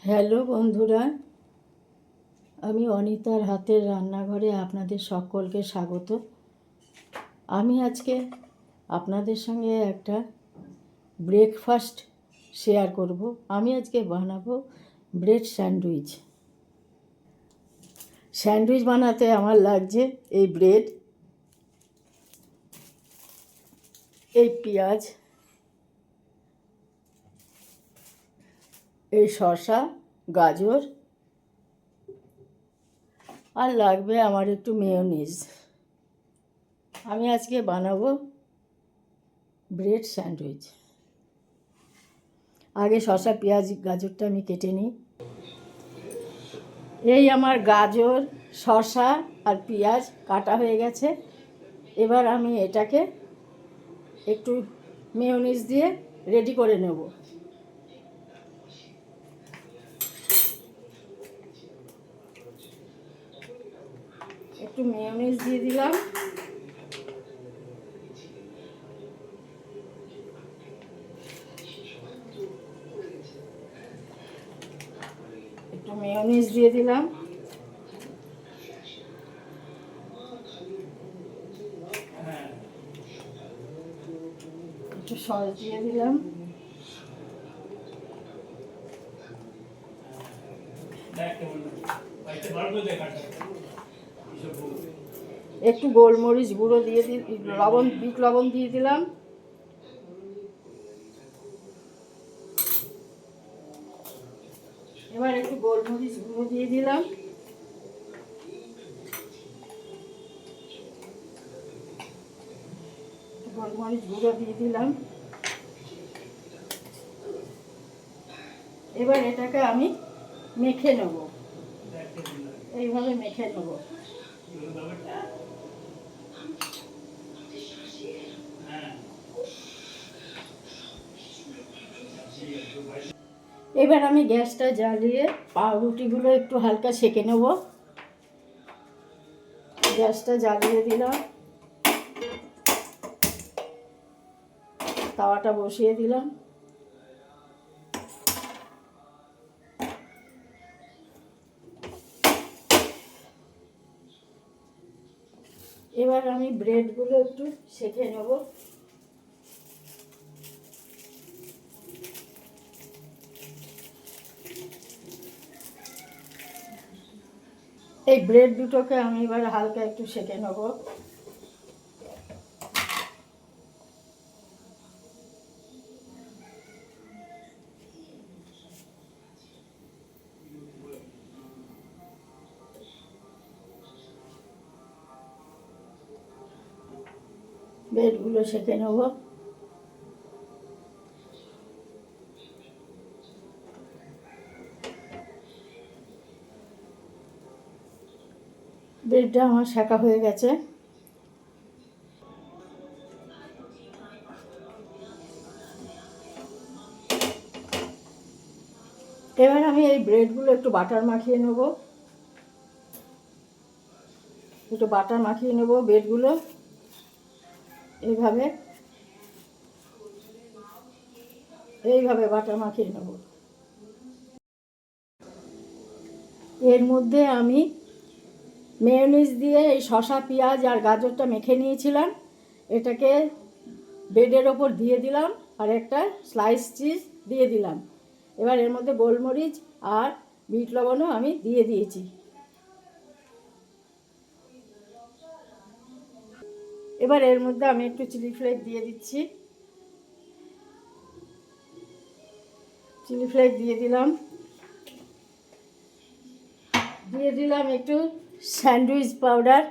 Hello বন্ধুরা, আমি অনিতার হাতের রান্নাঘরে আপনাদের সকলকে স্বাগত। আমি আজকে আপনাদের সঙ্গে একটা ব্রেকফাস্ট শেয়ার করব। আমি আজকে বানাবো ব্রেড স্যান্ডউইচ। স্যান্ডউইচ বানাতে আমার লাগছে এই ব্রেড, এই পেঁয়াজ, এই শসা, গাজর, আর লাগবে আমার একটু মেয়োনিজ। আমি আজকে বানাবো ব্রেড স্যান্ডউইচ। আগে শসা, পেঁয়াজ, গাজরটা আমি কেটে নিই। এই আমার গাজর, শসা আর পেঁয়াজ কাটা হয়ে গেছে। এবার আমি এটাকে একটু মেয়োনিজ দিয়ে রেডি করে নেব। একটু মেয়োনিজ দিয়ে দিলাম। একটু মেয়োনিজ দিয়ে দিলাম। একটু সস দিয়ে দিলাম। একটু গোলমরিচ গুঁড়ো দিয়ে বিট লবণ দিয়ে দিলাম। এবার একটু গোলমরিচ গুঁড়ো দিয়ে দিলাম। গোলমরিচ গুঁড়ো দিয়ে দিলাম। এবার এটাকে আমি মেখে নেব, এইভাবে মেখে নেব। এবার আমি গ্যাসটা জ্বালিয়ে পাউরুটিগুলো একটু হালকা সেঁকে নেব। গ্যাসটা জ্বালিয়ে দিলাম, তাওয়াটা বসিয়ে দিলাম। এবার আমি ব্রেডগুলো একটু সেঁকে নেব। এই ব্রেড দুটোকে আমি এবার হালকা একটু সেঁকে নেব। ব্রেডগুলো সেঁকে নেব। ব্রেডটা আমার সেঁকা হয়ে গেছে। এবার আমি এই ব্রেডগুলো একটু বাটার মাখিয়ে নেব। একটু বাটার মাখিয়ে নেব ব্রেডগুলো এইভাবে এইভাবে বাটার মাখিয়ে নেব। এর মধ্যে আমি মেয়োনিজ দিয়ে এই শসা, পেঁয়াজ আর গাজরটা মেখে নিয়েছিলাম, এটাকে ব্রেডের ওপর দিয়ে দিলাম আর একটা স্লাইস চিজ দিয়ে দিলাম। এবার এর মধ্যে গোলমরিচ আর বিট লবণও আমি দিয়ে দিয়েছি। এবার এর মধ্যে আমি একটু চিলি ফ্লেক্স দিয়ে দিচ্ছি। চিলি ফ্লেক্স দিয়ে দিলাম। দিয়ে দিলাম একটু স্যান্ডউইচ পাউডার।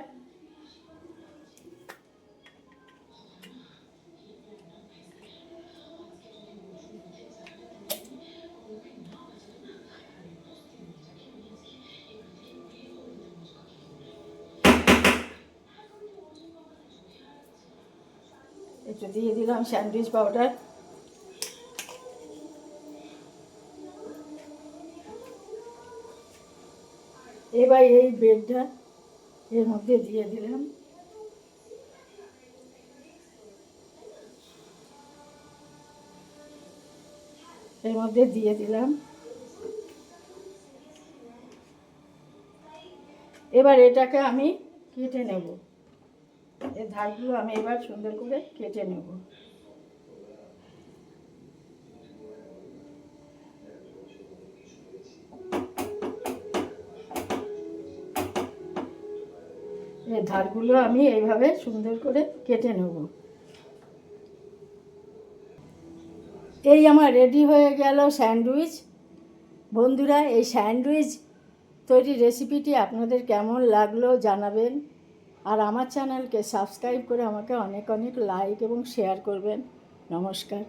একটু দিয়ে দিলাম স্যান্ডউইচ পাউডার। এবার এই ব্রেডটা এর মধ্যে দিয়ে দিলাম। এর মধ্যে দিয়ে দিলাম। এবার এটাকে আমি কেটে নেব। এর ধারগুলো আমি এবার সুন্দর করে কেটে নেব। এই ধারগুলো আমি এইভাবে সুন্দর করে কেটে নেব। এই আমার রেডি হয়ে গেল স্যান্ডউইচ। বন্ধুরা, এই স্যান্ডউইচ তৈরির রেসিপিটি আপনাদের কেমন লাগলো জানাবেন। আর আমার চ্যানেলকে সাবস্ক্রাইব করে আমাকে অনেক অনেক লাইক এবং শেয়ার করবেন। নমস্কার।